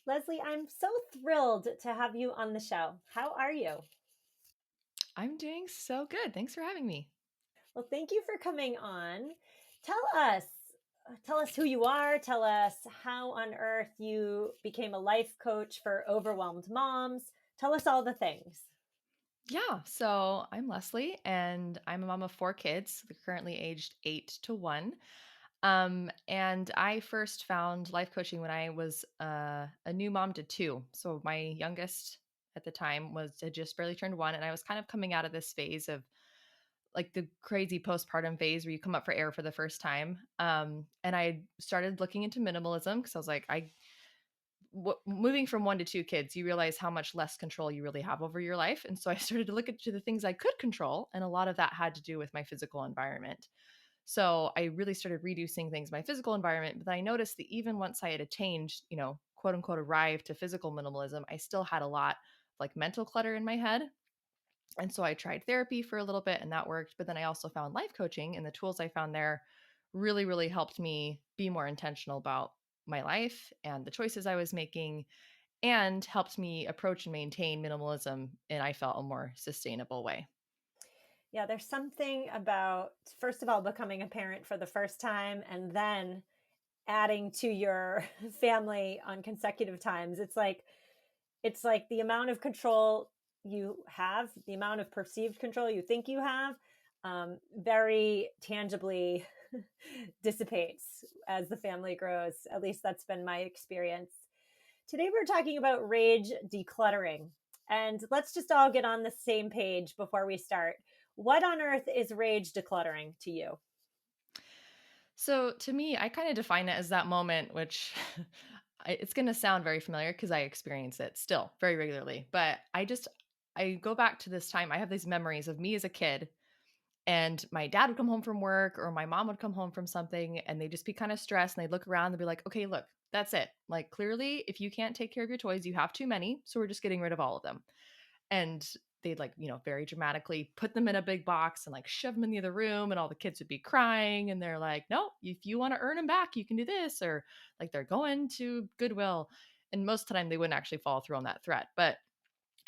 Leslie, I'm so thrilled to have you on the show. How are you? I'm doing so good. Thanks for having me. Well, thank you for coming on. Tell us, tell us who you are. Tell us how on earth you became a life coach for overwhelmed moms. Tell us all the things. Yeah, so I'm Leslie and I'm a mom of four kids. They're currently aged 8 to 1. And I first found life coaching when I was a new mom to two. So my youngest at the time had just barely turned 1, and I was kind of coming out of this phase of like the crazy postpartum phase where you come up for air for the first time. And I started looking into minimalism because I was like, moving from 1 to 2 kids, you realize how much less control you really have over your life. And so I started to look into the things I could control. And a lot of that had to do with my physical environment. So I really started reducing things, my physical environment. But then I noticed that even once I had attained, quote unquote, arrived to physical minimalism, I still had a lot of like mental clutter in my head. And so I tried therapy for a little bit and that worked. But then I also found life coaching, and the tools I found there really, really helped me be more intentional about my life and the choices I was making, and helped me approach and maintain minimalism in, I felt, a more sustainable way. Yeah, there's something about, first of all, becoming a parent for the first time and then adding to your family on consecutive times. It's like the amount of control you have, the amount of perceived control you think you have, very tangibly dissipates as the family grows. At least that's been my experience. Today, we're talking about rage decluttering. And let's just all get on the same page before we start. What on earth is rage decluttering to you? So to me, I kind of define it as that moment, which it's going to sound very familiar because I experience it still very regularly. But I go back to this time. I have these memories of me as a kid, and my dad would come home from work or my mom would come home from something, and they'd just be kind of stressed, and they'd look around and be like, okay, look, that's it. Like, clearly, if you can't take care of your toys, you have too many. So we're just getting rid of all of them. And they'd like, very dramatically put them in a big box and like shove them in the other room, and all the kids would be crying, and they're like, no, if you want to earn them back, you can do this. Or like they're going to Goodwill. And most of the time they wouldn't actually follow through on that threat. But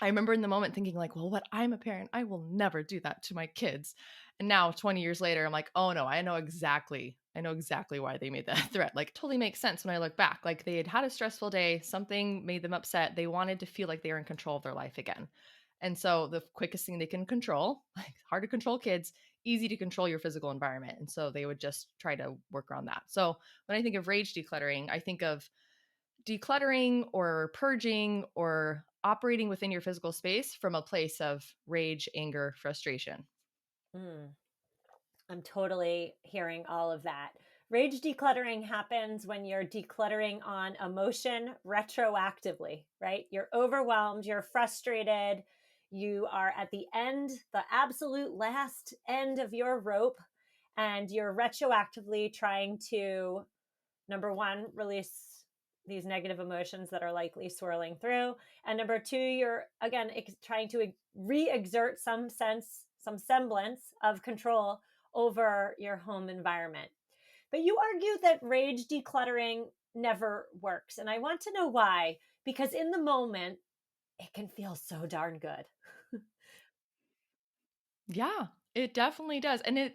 I remember in the moment thinking like, well, what, I'm a parent, I will never do that to my kids. And now 20 years later, I'm like, oh no, I know exactly why they made that threat. Like, totally makes sense when I look back. Like, they had had a stressful day, something made them upset. They wanted to feel like they were in control of their life again. And so the quickest thing they can control, like hard to control kids, easy to control your physical environment. And so they would just try to work around that. So when I think of rage decluttering, I think of decluttering or purging or operating within your physical space from a place of rage, anger, frustration. Mm, I'm totally hearing all of that. Rage decluttering happens when you're decluttering on emotion retroactively, right? You're overwhelmed, you're frustrated, you are at the end, the absolute last end of your rope, and you're retroactively trying to, number one, release these negative emotions that are likely swirling through. And number two, you're again trying to re exert some sense, some semblance of control over your home environment. But you argue that rage decluttering never works. And I want to know why, because in the moment, it can feel so darn good. Yeah, it definitely does. And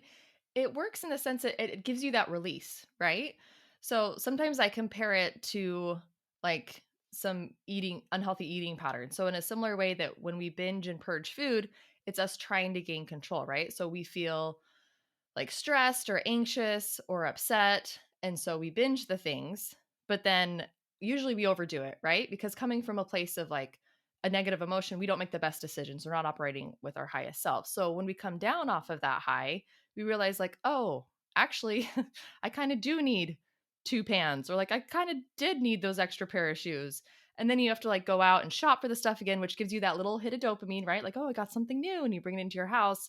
it works in the sense that it gives you that release, right? So sometimes I compare it to like some eating unhealthy eating patterns. So in a similar way that when we binge and purge food, it's us trying to gain control, right? So we feel like stressed or anxious or upset. And so we binge the things, but then usually we overdo it, right? Because coming from a place of like a negative emotion, we don't make the best decisions. We're not operating with our highest self. So when we come down off of that high, we realize like, oh, actually, I kind of do need 2 pans, or like I kind of did need those extra pair of shoes. And then you have to like go out and shop for the stuff again, which gives you that little hit of dopamine, right? Like, oh, I got something new, and you bring it into your house,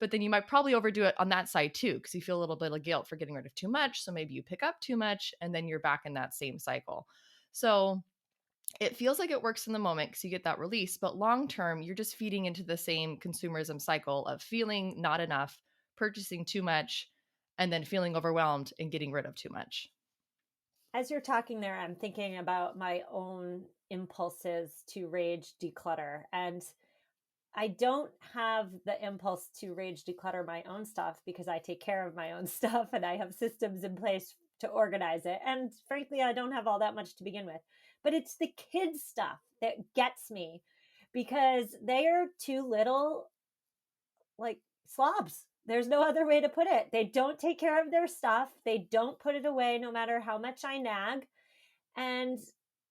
but then you might probably overdo it on that side too, because you feel a little bit of guilt for getting rid of too much. So maybe you pick up too much, and then you're back in that same cycle. So it feels like it works in the moment because you get that release, but long term, you're just feeding into the same consumerism cycle of feeling not enough, purchasing too much, and then feeling overwhelmed and getting rid of too much. As you're talking there, I'm thinking about my own impulses to rage declutter. And I don't have the impulse to rage declutter my own stuff because I take care of my own stuff and I have systems in place to organize it. And frankly, I don't have all that much to begin with. But it's the kids' stuff that gets me because they are too little, like slobs. There's no other way to put it. They don't take care of their stuff. They don't put it away no matter how much I nag, and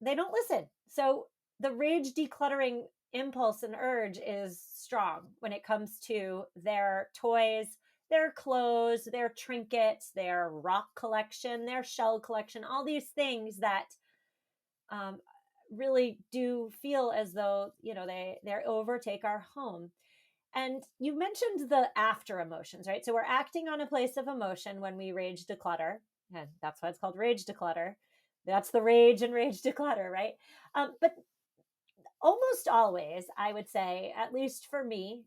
they don't listen. So the rage decluttering impulse and urge is strong when it comes to their toys, their clothes, their trinkets, their rock collection, their shell collection, all these things that um, really do feel as though, they overtake our home. And you mentioned the after emotions, right? So we're acting on a place of emotion when we rage declutter. And that's why it's called rage declutter. That's the rage and rage declutter, right? But almost always, I would say, at least for me,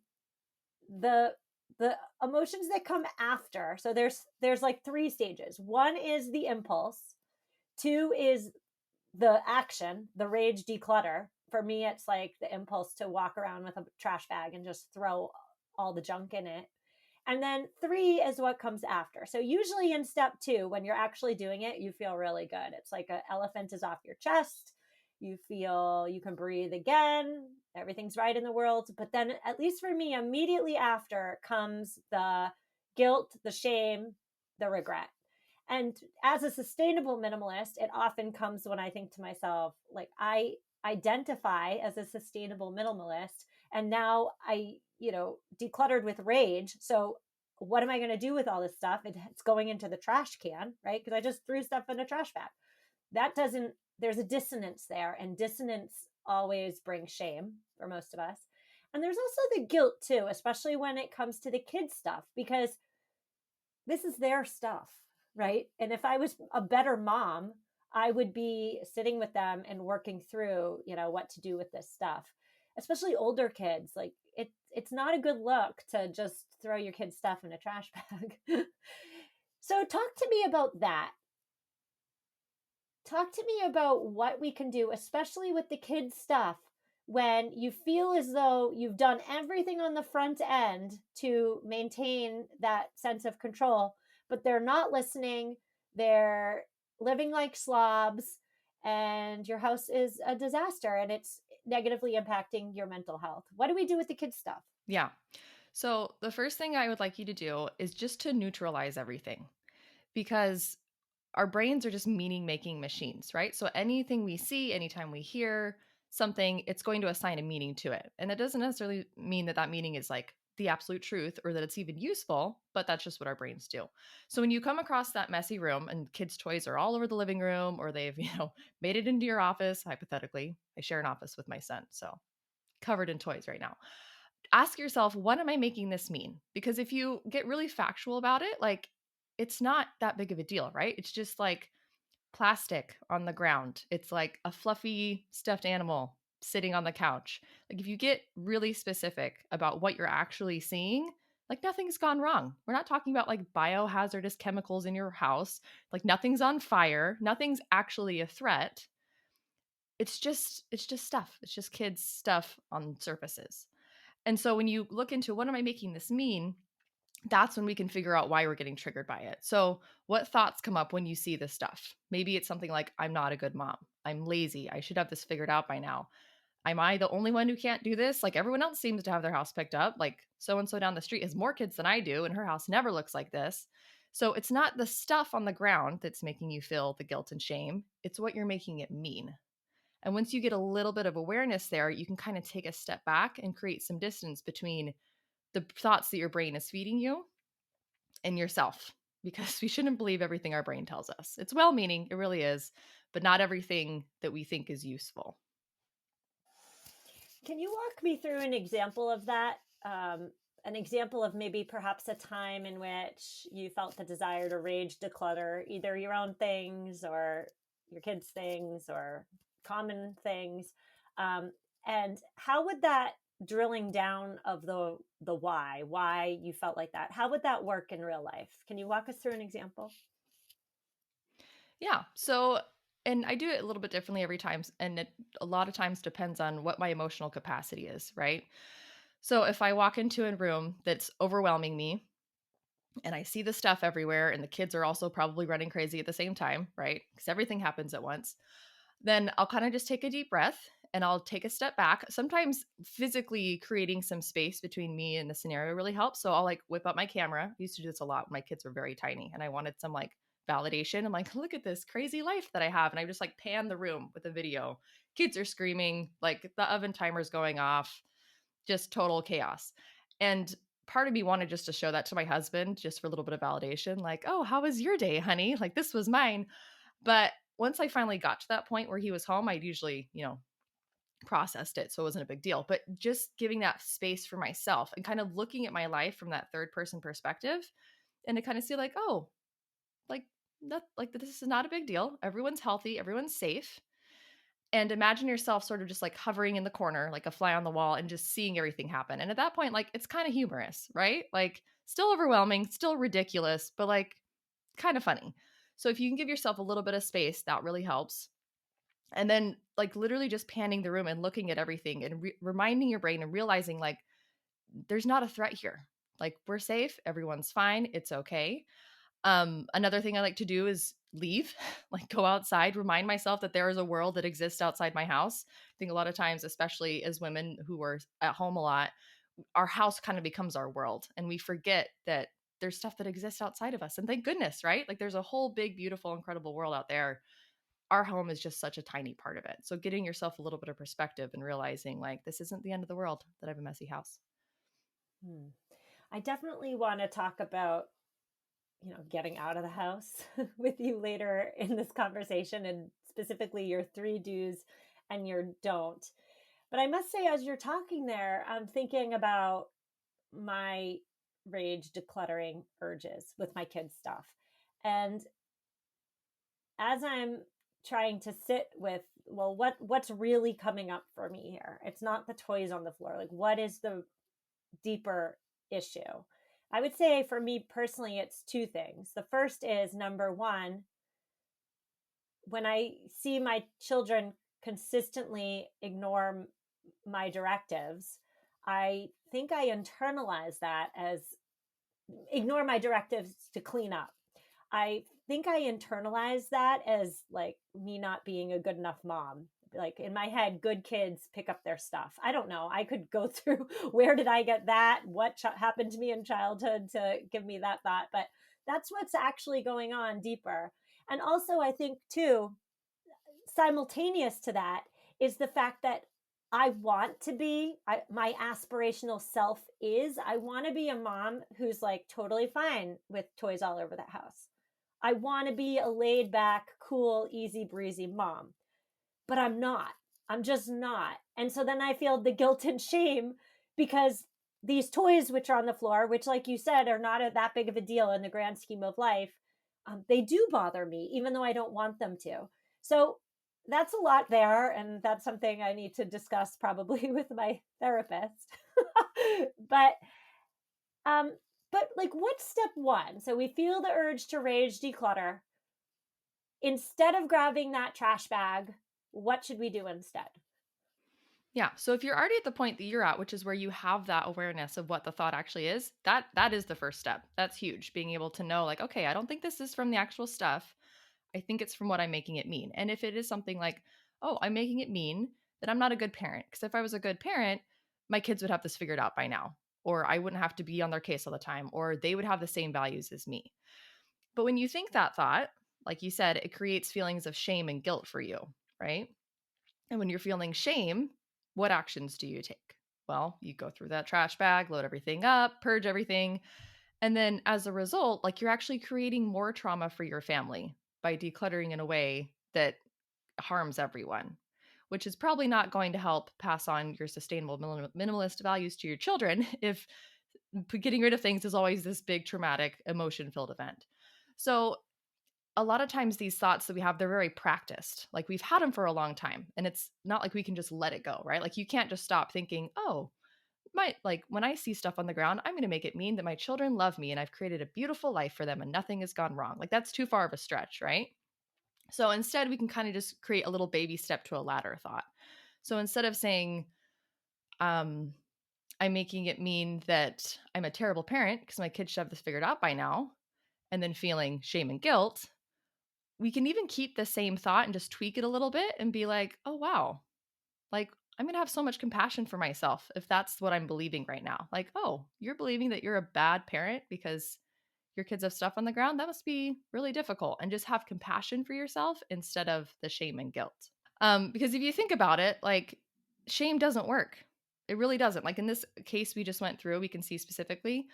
the the emotions that come after. So there's like three stages. One is the impulse. Two is the action, the rage declutter. For me, it's like the impulse to walk around with a trash bag and just throw all the junk in it. And then three is what comes after. So usually in step two, when you're actually doing it, you feel really good. It's like an elephant is off your chest. You feel you can breathe again. Everything's right in the world. But then, at least for me, immediately after comes the guilt, the shame, the regret. And as a sustainable minimalist, it often comes when I think to myself, like, I identify as a sustainable minimalist, and now decluttered with rage. So what am I going to do with all this stuff? It's going into the trash can, right? Because I just threw stuff in a trash bag. That doesn't, there's a dissonance there, and dissonance always brings shame for most of us. And there's also the guilt too, especially when it comes to the kids' stuff, because this is their stuff, right? And if I was a better mom, I would be sitting with them and working through, what to do with this stuff. Especially older kids, like it's not a good look to just throw your kids' stuff in a trash bag. So talk to me about that. Talk to me about what we can do, especially with the kids' stuff, when you feel as though you've done everything on the front end to maintain that sense of control, but they're not listening. They're living like slobs, and your house is a disaster and it's negatively impacting your mental health. What do we do with the kids' stuff? Yeah. So the first thing I would like you to do is just to neutralize everything, because our brains are just meaning making machines, right? So anything we see, anytime we hear something, it's going to assign a meaning to it. And it doesn't necessarily mean that that meaning is like the absolute truth or that it's even useful, but that's just what our brains do. So when you come across that messy room and kids' toys are all over the living room, or they've, made it into your office, hypothetically, I share an office with my son, so covered in toys right now. Ask yourself, what am I making this mean? Because if you get really factual about it, like, it's not that big of a deal, right? It's just like plastic on the ground. It's like a fluffy stuffed animal sitting on the couch. Like, if you get really specific about what you're actually seeing, like, nothing's gone wrong. We're not talking about like biohazardous chemicals in your house. Like, nothing's on fire. Nothing's actually a threat. It's just stuff. It's just kids' stuff on surfaces. And so when you look into what am I making this mean, that's when we can figure out why we're getting triggered by it. So, what thoughts come up when you see this stuff? Maybe it's something like, I'm not a good mom. I'm lazy. I should have this figured out by now. Am I the only one who can't do this? Like, everyone else seems to have their house picked up. Like, so and so down the street has more kids than I do, and her house never looks like this. So, it's not the stuff on the ground that's making you feel the guilt and shame, it's what you're making it mean. And once you get a little bit of awareness there, you can kind of take a step back and create some distance between the thoughts that your brain is feeding you and yourself, because we shouldn't believe everything our brain tells us. It's well meaning, it really is, but not everything that we think is useful. Can you walk me through an example of that? An example of maybe perhaps a time in which you felt the desire to rage declutter either your own things or your kids' things or common things. Um, and how would that drilling down of the why you felt like that, how would that work in real life? Can you walk us through an example? Yeah. So, and I do it a little bit differently every time. And it a lot of times depends on what my emotional capacity is, right? So if I walk into a room that's overwhelming me and I see the stuff everywhere and the kids are also probably running crazy at the same time, right? Because everything happens at once, then I'll kind of just take a deep breath and I'll take a step back. Sometimes physically creating some space between me and the scenario really helps. So I'll like whip up my camera. I used to do this a lot when my kids were very tiny and I wanted some like validation. I'm like, look at this crazy life that I have. And I just like pan the room with a video. Kids are screaming, like the oven timer's going off, just total chaos. And part of me wanted just to show that to my husband just for a little bit of validation, like, oh, how was your day, honey? Like this was mine. But once I finally got to that point where he was home, I'd usually, processed it. So it wasn't a big deal. But just giving that space for myself and kind of looking at my life from that third person perspective and to kind of see like, oh, like that, like this is not a big deal. Everyone's healthy, everyone's safe. And imagine yourself sort of just like hovering in the corner, like a fly on the wall, and just seeing everything happen. And at that point, like it's kind of humorous, right? Like still overwhelming, still ridiculous, but like kind of funny. So if you can give yourself a little bit of space, that really helps. And then like literally just panning the room and looking at everything and reminding your brain and realizing like there's not a threat here. Like we're safe, everyone's fine, it's okay. Another thing I like to do is leave, like go outside, remind myself that there is a world that exists outside my house. I think a lot of times, especially as women who are at home a lot, our house kind of becomes our world and we forget that there's stuff that exists outside of us. And thank goodness, right? Like there's a whole big, beautiful, incredible world out there. Our home is just such a tiny part of it. So getting yourself a little bit of perspective and realizing like this isn't the end of the world that I have a messy house. Hmm. I definitely want to talk about, getting out of the house with you later in this conversation, and specifically your three do's and your don't. But I must say, as you're talking there, I'm thinking about my rage decluttering urges with my kids' stuff. And as I'm trying to sit with, well, what's really coming up for me here? It's not the toys on the floor. Like, what is the deeper issue? I would say for me personally, it's two things. The first is, number one, when I see my children consistently ignore my directives, I think I internalize that as ignore my directives to clean up. I think I internalize that as like me not being a good enough mom. Like in my head, good kids pick up their stuff. I don't know. I could go through where did I get that? What happened to me in childhood to give me that thought? But that's what's actually going on deeper. And also, I think, too, simultaneous to that is the fact that I want to be, my aspirational self is, I want to be a mom who's like totally fine with toys all over the house. I want to be a laid back, cool, easy breezy mom, but I'm not. I'm just not. And so then I feel the guilt and shame because these toys, which are on the floor, which, like you said, are not that big of a deal in the grand scheme of life, they do bother me, even though I don't want them to. So that's a lot there. And that's something I need to discuss probably with my therapist. but um, but like, what's step one? So we feel the urge to rage declutter. Instead of grabbing that trash bag, what should we do instead? Yeah. So if you're already at the point that you're at, which is where you have that awareness of what the thought actually is, that is the first step. That's huge. Being able to know like, okay, I don't think this is from the actual stuff. I think it's from what I'm making it mean. And if it is something like, oh, I'm making it mean that I'm not a good parent. Because if I was a good parent, my kids would have this figured out by now. Or I wouldn't have to be on their case all the time, or they would have the same values as me. But when you think that thought, like you said, it creates feelings of shame and guilt for you, right? And when you're feeling shame, what actions do you take? Well, you go through that trash bag, load everything up, purge everything. And then as a result, like you're actually creating more trauma for your family by decluttering in a way that harms everyone, which is probably not going to help pass on your sustainable minimalist values to your children if getting rid of things is always this big traumatic emotion filled event. So a lot of times these thoughts that we have, they're very practiced. Like we've had them for a long time and it's not like we can just let it go, right? Like you can't just stop thinking, oh, like when I see stuff on the ground, I'm going to make it mean that my children love me and I've created a beautiful life for them and nothing has gone wrong. Like that's too far of a stretch, right? So instead, we can kind of just create a little baby step to a ladder thought. So instead of saying, I'm making it mean that I'm a terrible parent because my kids should have this figured out by now, and then feeling shame and guilt, we can even keep the same thought and just tweak it a little bit and be like, oh, wow, like I'm going to have so much compassion for myself if that's what I'm believing right now. Like, oh, you're believing that you're a bad parent because your kids have stuff on the ground. That must be really difficult. And just have compassion for yourself instead of the shame and guilt. Because if you think about it, like shame doesn't work. It really doesn't. Like in this case we just went through, we can see specifically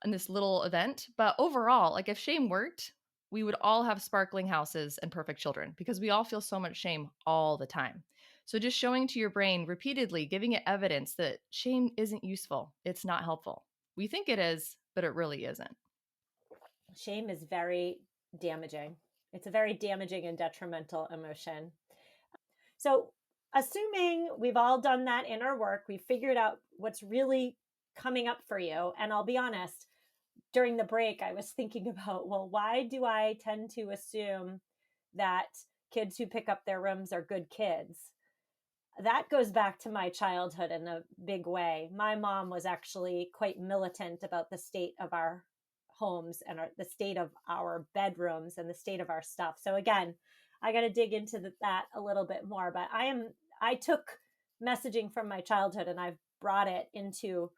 in this little event. But overall, like if shame worked, we would all have sparkling houses and perfect children because we all feel so much shame all the time. So just showing to your brain repeatedly, giving it evidence that shame isn't useful. It's not helpful. We think it is, but it really isn't. Shame is very damaging. It's a very damaging and detrimental emotion. So, assuming we've all done that inner work, we've figured out what's really coming up for you. And I'll be honest, during the break, I was thinking about, well, why do I tend to assume that kids who pick up their rooms are good kids? That goes back to my childhood in a big way. My mom was actually quite militant about the state of our homes and the state of our bedrooms and the state of our stuff. So again, I got to dig into that a little bit more, but I took messaging from my childhood and I've brought it into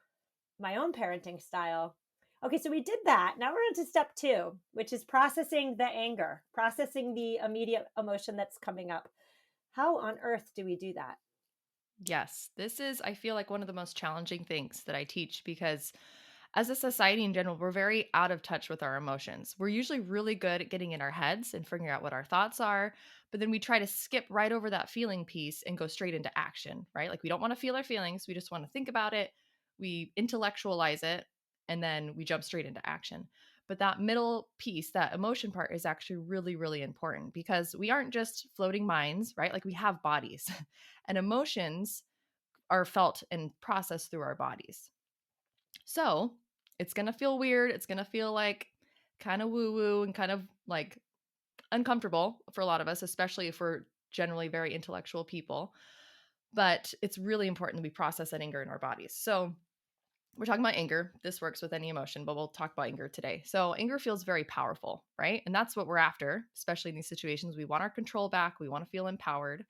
my own parenting style. Okay, so we did that. Now we're on to step 2, which is processing the anger, processing the immediate emotion that's coming up. How on earth do we do that? Yes, this is, I feel like, one of the most challenging things that I teach because as a society in general, we're very out of touch with our emotions. We're usually really good at getting in our heads and figuring out what our thoughts are, but then we try to skip right over that feeling piece and go straight into action, right? Like we don't want to feel our feelings, we just want to think about it, we intellectualize it, and then we jump straight into action. But that middle piece, that emotion part, is actually really, really important because we aren't just floating minds, right? Like we have bodies, and emotions are felt and processed through our bodies. So it's going to feel weird. It's going to feel like kind of woo woo and kind of like uncomfortable for a lot of us, especially if we're generally very intellectual people. But it's really important that we process that anger in our bodies. So we're talking about anger. This works with any emotion, but we'll talk about anger today. So anger feels very powerful, right? And that's what we're after, especially in these situations. We want our control back. We want to feel empowered.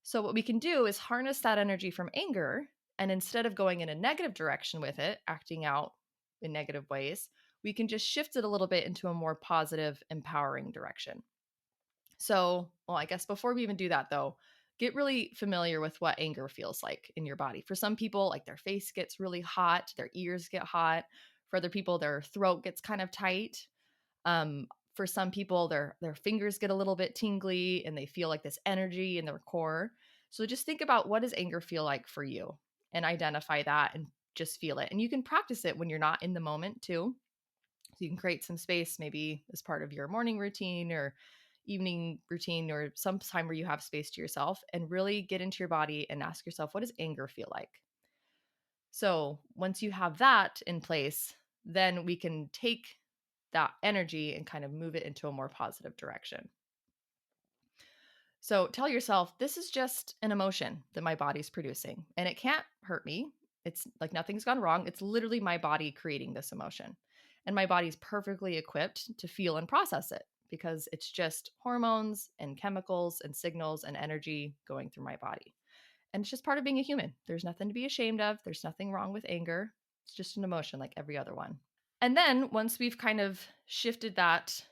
So what we can do is harness that energy from anger, and instead of going in a negative direction with it, acting out in negative ways, we can just shift it a little bit into a more positive, empowering direction. So, well, I guess before we even do that though, get really familiar with what anger feels like in your body. For some people, like their face gets really hot, their ears get hot. For other people, their throat gets kind of tight. For some people, their fingers get a little bit tingly and they feel like this energy in their core. So just think about, what does anger feel like for you, and identify that and just feel it. And you can practice it when you're not in the moment too. So you can create some space, maybe as part of your morning routine or evening routine, or some time where you have space to yourself, and really get into your body and ask yourself, what does anger feel like? So once you have that in place, then we can take that energy and kind of move it into a more positive direction. So tell yourself, this is just an emotion that my body's producing and it can't hurt me. It's like nothing's gone wrong. It's literally my body creating this emotion. And my body's perfectly equipped to feel and process it because it's just hormones and chemicals and signals and energy going through my body. And it's just part of being a human. There's nothing to be ashamed of. There's nothing wrong with anger. It's just an emotion like every other one. And then once we've kind of shifted that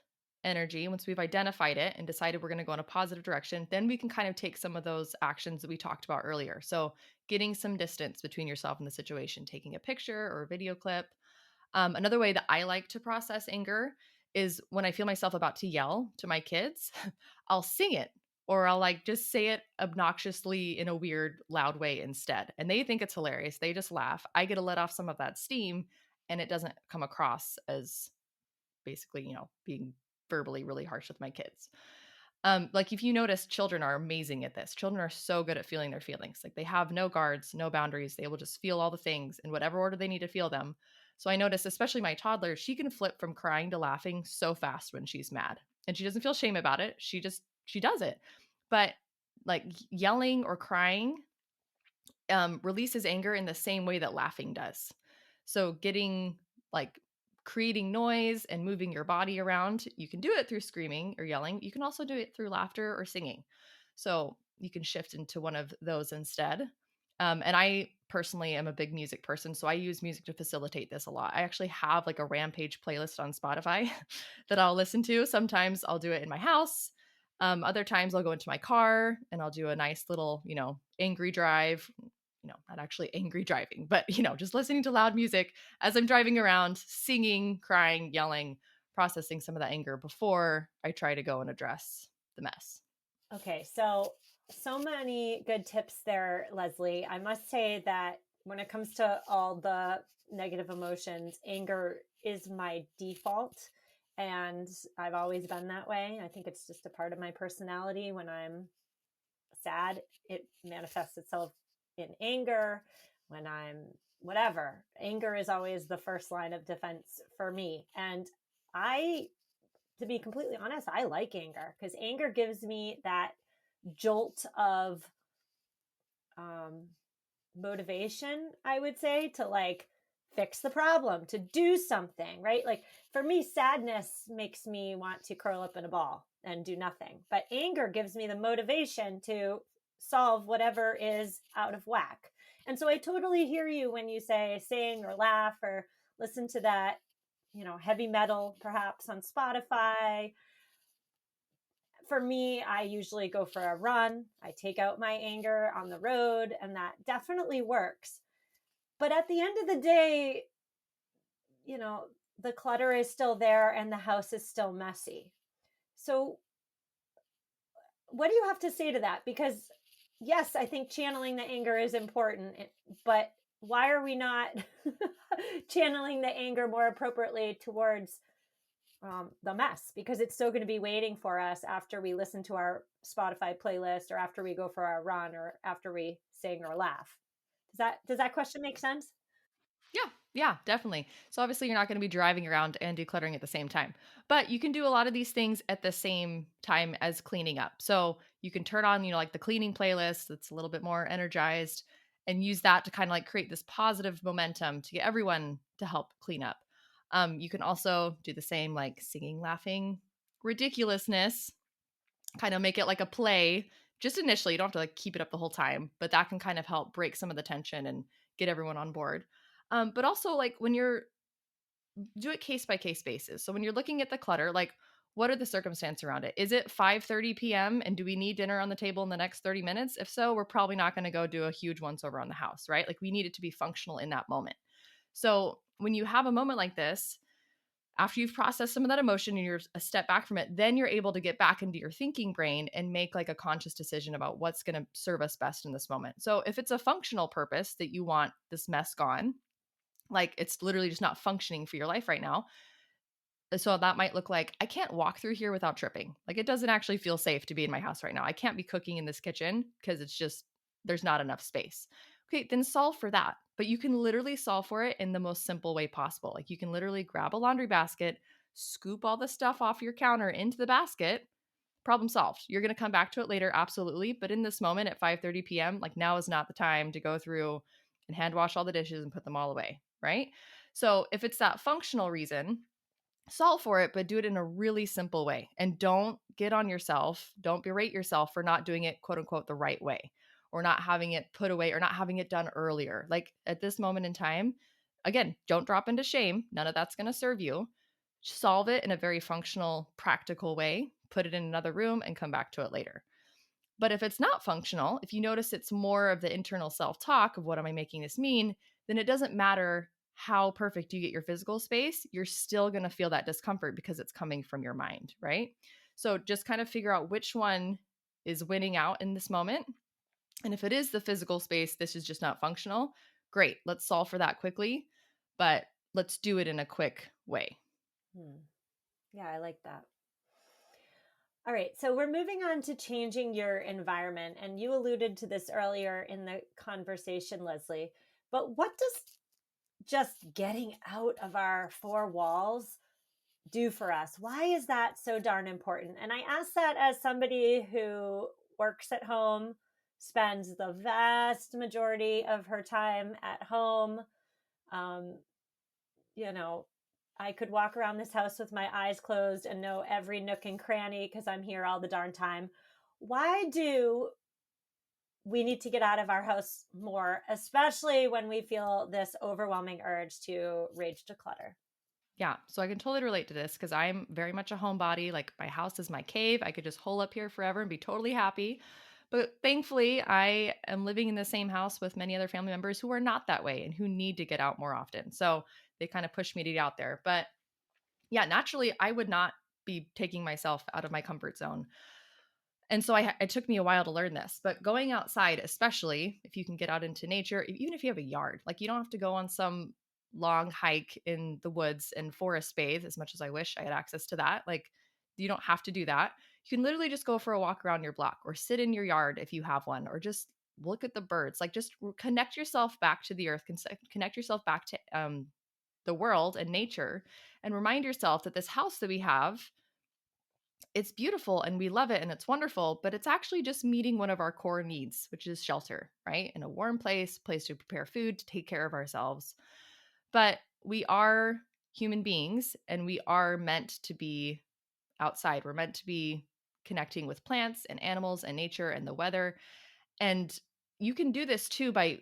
energy, once we've identified it and decided we're going to go in a positive direction, then we can kind of take some of those actions that we talked about earlier. So getting some distance between yourself and the situation, taking a picture or a video clip. Another way that I like to process anger is when I feel myself about to yell to my kids, I'll sing it, or I'll like just say it obnoxiously in a weird, loud way instead. And they think it's hilarious. They just laugh. I get to let off some of that steam, and it doesn't come across as basically, being verbally really harsh with my kids. Like if you notice, children are amazing at this. Children are so good at feeling their feelings. Like they have no guards, no boundaries. They will just feel all the things in whatever order they need to feel them. So I notice, especially my toddler, she can flip from crying to laughing so fast when she's mad. And she doesn't feel shame about it. She just she does it. But like yelling or crying releases anger in the same way that laughing does. So getting like creating noise and moving your body around, you can do it through screaming or yelling. You can also do it through laughter or singing. So you can shift into one of those instead. And I personally am a big music person, so I use music to facilitate this a lot. I actually have like a rampage playlist on Spotify that I'll listen to. Sometimes I'll do it in my house. Other times I'll go into my car and I'll do a nice little, angry drive, not actually angry driving, but, just listening to loud music as I'm driving around, singing, crying, yelling, processing some of that anger before I try to go and address the mess. Okay, so many good tips there, Leslie. I must say that when it comes to all the negative emotions, anger is my default. And I've always been that way. I think it's just a part of my personality. When I'm sad, it manifests itself in anger. When I'm whatever, anger is always the first line of defense for me. And I, to be completely honest, I like anger because anger gives me that jolt of motivation, I would say, to like fix the problem, to do something, right? Like for me, sadness makes me want to curl up in a ball and do nothing. But anger gives me the motivation to solve whatever is out of whack. And so I totally hear you when you say sing or laugh or listen to that, heavy metal perhaps on Spotify. For me, I usually go for a run. I take out my anger on the road, and that definitely works. But at the end of the day, the clutter is still there and the house is still messy. So, what do you have to say to that? Because, yes, I think channeling the anger is important, but why are we not channeling the anger more appropriately towards the mess, because it's still going to be waiting for us after we listen to our Spotify playlist or after we go for our run or after we sing or laugh. Does that question make sense? Yeah, definitely. So obviously you're not going to be driving around and decluttering at the same time, but you can do a lot of these things at the same time as cleaning up. So you can turn on, like the cleaning playlist that's a little bit more energized and use that to kind of like create this positive momentum to get everyone to help clean up. You can also do the same, like singing, laughing, ridiculousness, kind of make it like a play just initially. You don't have to like keep it up the whole time, but that can kind of help break some of the tension and get everyone on board. But also like when you're do it case by case basis. So when you're looking at the clutter, like what are the circumstances around it? Is it 5:30 p.m. and do we need dinner on the table in the next 30 minutes? If so, we're probably not going to go do a huge once over on the house, right? Like we need it to be functional in that moment. So when you have a moment like this, after you've processed some of that emotion and you're a step back from it, then you're able to get back into your thinking brain and make like a conscious decision about what's going to serve us best in this moment. So if it's a functional purpose that you want this mess gone, like it's literally just not functioning for your life right now. So that might look like I can't walk through here without tripping. Like it doesn't actually feel safe to be in my house right now. I can't be cooking in this kitchen because it's just there's not enough space. Okay, then solve for that. But you can literally solve for it in the most simple way possible. Like you can literally grab a laundry basket, scoop all the stuff off your counter into the basket. Problem solved. You're going to come back to it later, absolutely. But in this moment at 5:30 p.m., like now is not the time to go through and hand wash all the dishes and put them all away, right? So if it's that functional reason, solve for it, but do it in a really simple way. And don't get on yourself. Don't berate yourself for not doing it, quote unquote, the right way or not having it put away or not having it done earlier. Like at this moment in time, again, don't drop into shame. None of that's going to serve you. Solve it in a very functional, practical way, put it in another room and come back to it later. But if it's not functional, if you notice it's more of the internal self talk of what am I making this mean, then it doesn't matter how perfect you get your physical space, you're still going to feel that discomfort because it's coming from your mind, right? So just kind of figure out which one is winning out in this moment. And if it is the physical space, this is just not functional. Great. Let's solve for that quickly, but let's do it in a quick way. Yeah, I like that. All right, so we're moving on to changing your environment. And you alluded to this earlier in the conversation, Leslie. But what does just getting out of our four walls do for us? Why is that so darn important? And I ask that as somebody who works at home, spends the vast majority of her time at home. Um, you know, I could walk around this house with my eyes closed and know every nook and cranny because I'm here all the darn time. Why do we need to get out of our house more, especially when we feel this overwhelming urge to rage declutter? Yeah, so I can totally relate to this because I'm very much a homebody. Like my house is my cave. I could just hole up here forever and be totally happy. But thankfully, I am living in the same house with many other family members who are not that way and who need to get out more often. So they kind of push me to get out there. But yeah, naturally, I would not be taking myself out of my comfort zone. And so it took me a while to learn this, but going outside, especially if you can get out into nature, even if you have a yard, like you don't have to go on some long hike in the woods and forest bathe as much as I wish I had access to that. Like you don't have to do that. You can literally just go for a walk around your block or sit in your yard if you have one, or just look at the birds. Like just connect yourself back to the earth, connect yourself back to the world and nature, and remind yourself that this house that we have, it's beautiful and we love it and it's wonderful, but it's actually just meeting one of our core needs, which is shelter, right? In a warm place to prepare food, to take care of ourselves. But we are human beings and we are meant to be outside. We're meant to be connecting with plants and animals and nature and the weather. And you can do this too by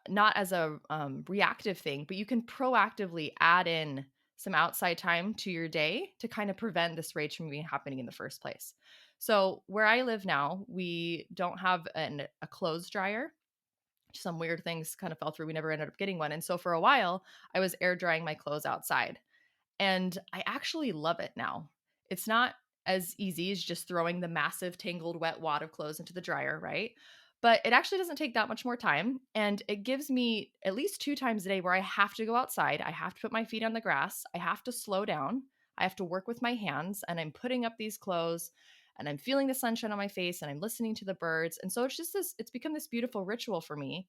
not as a reactive thing, but you can proactively add in some outside time to your day to kind of prevent this rage from even happening in the first place. So where I live now, we don't have a clothes dryer. Some weird things kind of fell through. We never ended up getting one. And so for a while, I was air drying my clothes outside. And I actually love it now. It's not as easy as just throwing the massive tangled wet wad of clothes into the dryer, right? But it actually doesn't take that much more time. And it gives me at least 2 times a day where I have to go outside. I have to put my feet on the grass. I have to slow down. I have to work with my hands. And I'm putting up these clothes and I'm feeling the sunshine on my face and I'm listening to the birds. And so it's just this, it's become this beautiful ritual for me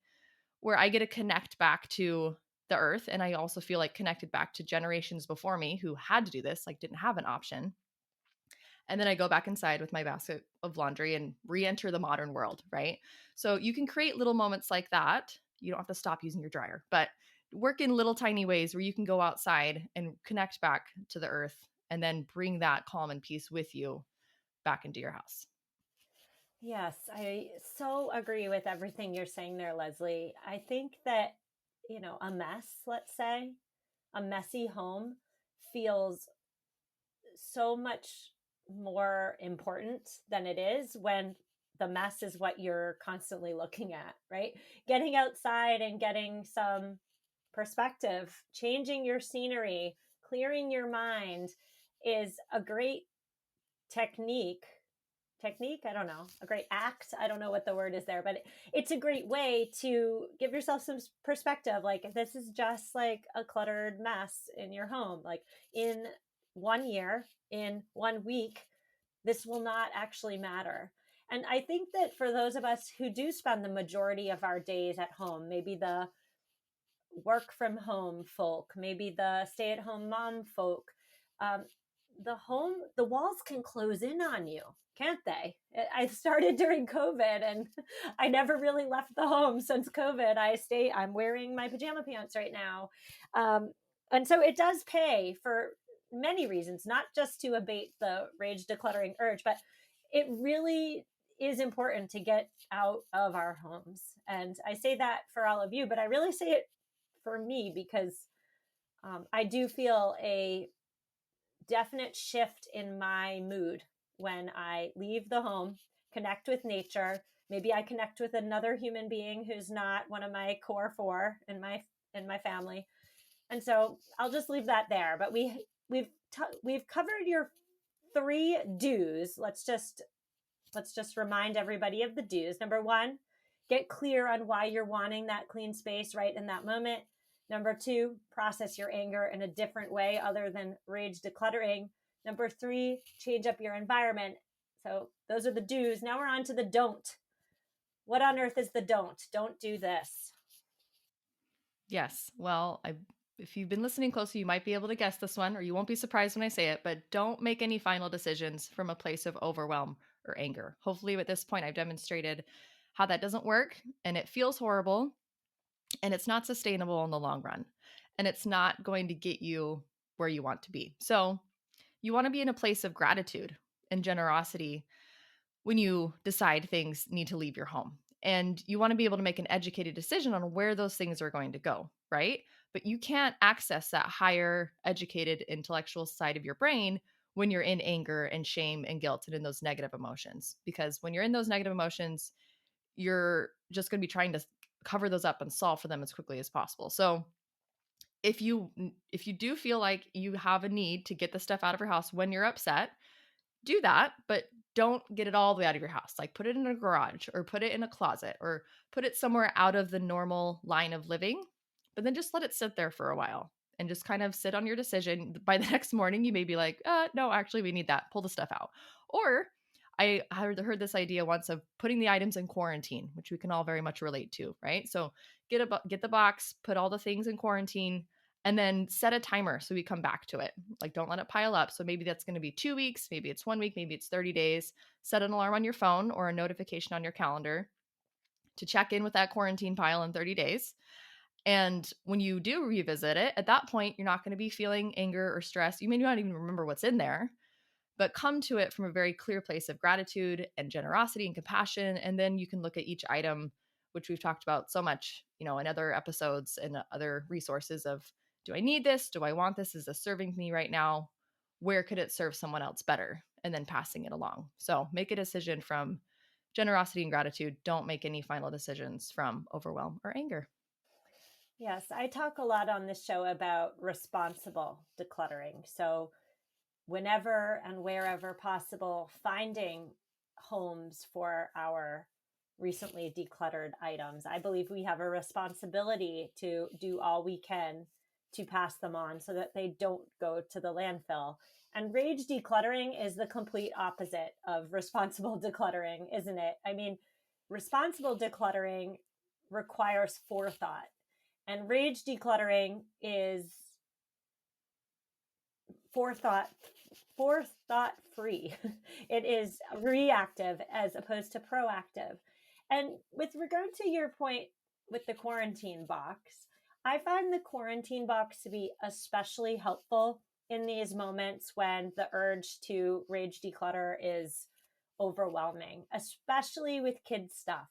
where I get to connect back to the earth. And I also feel like connected back to generations before me who had to do this, like didn't have an option. And then I go back inside with my basket of laundry and re-enter the modern world, right? So you can create little moments like that. You don't have to stop using your dryer, but work in little tiny ways where you can go outside and connect back to the earth and then bring that calm and peace with you back into your house. Yes, I so agree with everything you're saying there, Leslie. I think that, a mess, let's say, a messy home feels so much more important than it is when the mess is what you're constantly looking at, right? Getting outside and getting some perspective, changing your scenery, clearing your mind is a great technique. Technique, I don't know, a great act, I don't know what the word is there, but it's a great way to give yourself some perspective. Like, if this is just like a cluttered mess in your home, like in 1 year, in 1 week, this will not actually matter. And I think that for those of us who do spend the majority of our days at home, maybe the work from home folk, maybe the stay at home mom folk, um, the walls can close in on you, can't they? I started during COVID and I never really left the home since COVID. I'm wearing my pajama pants right now. And so it does pay for many reasons, not just to abate the rage decluttering urge, but it really is important to get out of our homes. And I say that for all of you, but I really say it for me because I do feel a definite shift in my mood when I leave the home, connect with nature. Maybe I connect with another human being who's not one of my core four in my family. And so I'll just leave that there. But we've covered your three do's. Let's just remind everybody of the do's. Number one, get clear on why you're wanting that clean space right in that moment. Number two, process your anger in a different way other than rage decluttering. Number three, change up your environment. So those are the do's. Now we're on to the don't. What on earth is the don't? Don't do this. Yes. Well, if you've been listening closely, you might be able to guess this one, or you won't be surprised when I say it, but don't make any final decisions from a place of overwhelm or anger. Hopefully, at this point, I've demonstrated how that doesn't work and it feels horrible and it's not sustainable in the long run. And it's not going to get you where you want to be. So, you want to be in a place of gratitude and generosity when you decide things need to leave your home. And you want to be able to make an educated decision on where those things are going to go, right? But you can't access that higher educated intellectual side of your brain when you're in anger and shame and guilt and in those negative emotions. Because when you're in those negative emotions, you're just going to be trying to cover those up and solve for them as quickly as possible. So if you do feel like you have a need to get the stuff out of your house when you're upset, do that, but don't get it all the way out of your house. Like put it in a garage or put it in a closet or put it somewhere out of the normal line of living, but then just let it sit there for a while and just kind of sit on your decision. By the next morning, you may be like, no, actually, we need that. Pull the stuff out. Or I heard this idea once of putting the items in quarantine, which we can all very much relate to, right? So get the box, put all the things in quarantine, and then set a timer so we come back to it. Like don't let it pile up. So maybe that's going to be 2 weeks, maybe it's 1 week, maybe it's 30 days. Set an alarm on your phone or a notification on your calendar to check in with that quarantine pile in 30 days. And when you do revisit it, at that point, you're not going to be feeling anger or stress. You may not even remember what's in there, but come to it from a very clear place of gratitude and generosity and compassion. And then you can look at each item, which we've talked about so much, in other episodes and other resources of, do I need this? Do I want this? Is this serving me right now? Where could it serve someone else better? And then passing it along. So make a decision from generosity and gratitude. Don't make any final decisions from overwhelm or anger. Yes, I talk a lot on this show about responsible decluttering. So, whenever and wherever possible, finding homes for our recently decluttered items. I believe we have a responsibility to do all we can to pass them on so that they don't go to the landfill. And rage decluttering is the complete opposite of responsible decluttering, isn't it? I mean, responsible decluttering requires forethought, and rage decluttering is forethought free. It is reactive as opposed to proactive. And with regard to your point with the quarantine box, I find the quarantine box to be especially helpful in these moments when the urge to rage declutter is overwhelming, especially with kids' stuff.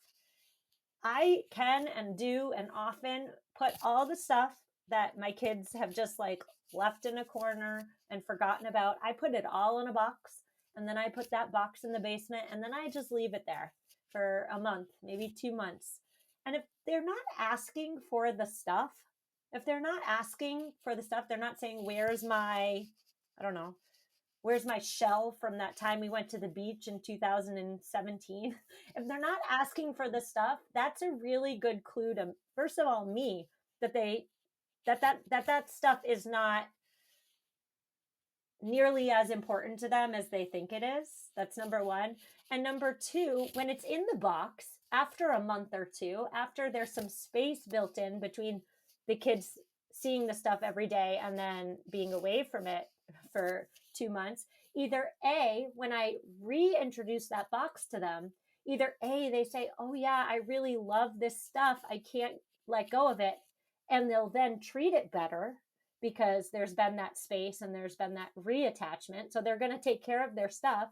I can and do and often put all the stuff that my kids have just like left in a corner and forgotten about. I put it all in a box, and then I put that box in the basement, and then I just leave it there for a month, maybe 2 months. And if they're not asking for the stuff, they're not saying, where's my, I don't know, where's my shell from that time we went to the beach in 2017? If they're not asking for the stuff, that's a really good clue to, first of all, me, that that stuff is not nearly as important to them as they think it is. That's number one. And number two, when it's in the box, after a month or two, after there's some space built in between the kids seeing the stuff every day and then being away from it for 2 months, either A, when I reintroduce that box to them, either A, they say, oh yeah, I really love this stuff, I can't let go of it. And they'll then treat it better because there's been that space and there's been that reattachment. So they're going to take care of their stuff.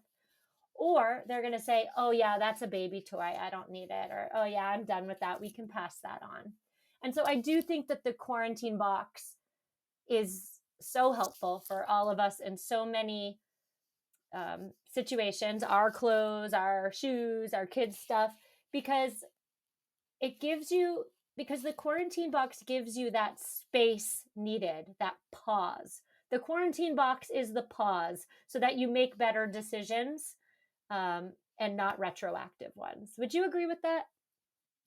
Or they're going to say, oh yeah, that's a baby toy, I don't need it. Or, oh yeah, I'm done with that, we can pass that on. And so I do think that the quarantine box is so helpful for all of us in so many situations, our clothes, our shoes, our kids' stuff, because the quarantine box gives you that space needed, that pause. The quarantine box is the pause so that you make better decisions, and not retroactive ones. Would you agree with that?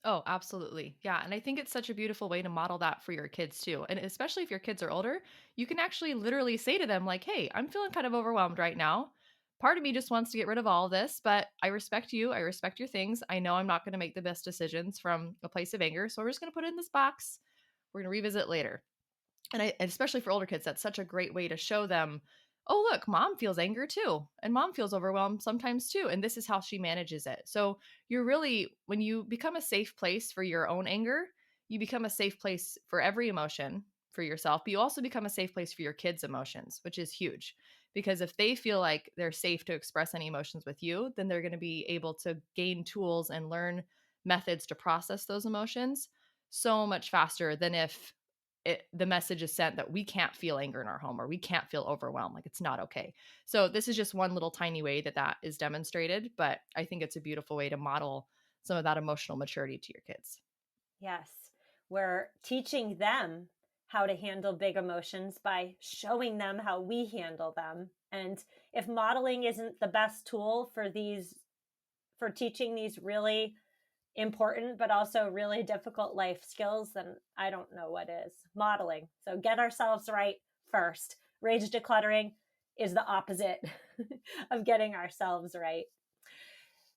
Oh, absolutely. Yeah. And I think it's such a beautiful way to model that for your kids too. And especially if your kids are older, you can actually literally say to them, like, hey, I'm feeling kind of overwhelmed right now. Part of me just wants to get rid of all of this, but I respect you. I respect your things. I know I'm not going to make the best decisions from a place of anger. So we're just going to put it in this box. We're going to revisit later. And especially for older kids, that's such a great way to show them, oh, look, mom feels anger too. And mom feels overwhelmed sometimes too. And this is how she manages it. So you're really, when you become a safe place for your own anger, you become a safe place for every emotion for yourself, but you also become a safe place for your kids' emotions, which is huge. Because if they feel like they're safe to express any emotions with you, then they're going to be able to gain tools and learn methods to process those emotions so much faster than if the message is sent that we can't feel anger in our home or we can't feel overwhelmed. Like, it's not okay. So this is just one little tiny way that that is demonstrated, but I think it's a beautiful way to model some of that emotional maturity to your kids. Yes. We're teaching them how to handle big emotions by showing them how we handle them. And if modeling isn't the best tool for teaching these really important but also really difficult life skills, then I don't know what is. Modeling. So get ourselves right first. Rage decluttering is the opposite of getting ourselves right.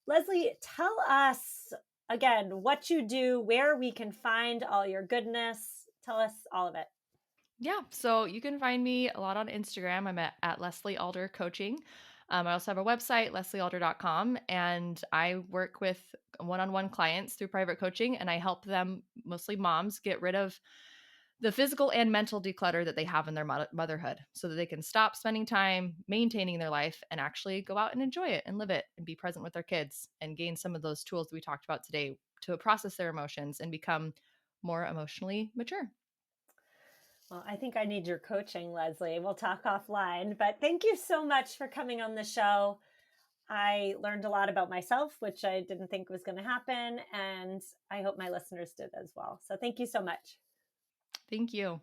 Leslie, tell us again what you do, where we can find all your goodness. Tell us all of it. Yeah. So you can find me a lot on Instagram. I'm at Leslie Alder Coaching. I also have a website, lesliealder.com, and I work with one on one clients through private coaching, and I help them, mostly moms, get rid of the physical and mental declutter that they have in their motherhood so that they can stop spending time maintaining their life and actually go out and enjoy it and live it and be present with their kids and gain some of those tools that we talked about today to process their emotions and become more emotionally mature. Well, I think I need your coaching, Leslie. We'll talk offline, but thank you so much for coming on the show. I learned a lot about myself, which I didn't think was going to happen, and I hope my listeners did as well. So thank you so much. Thank you.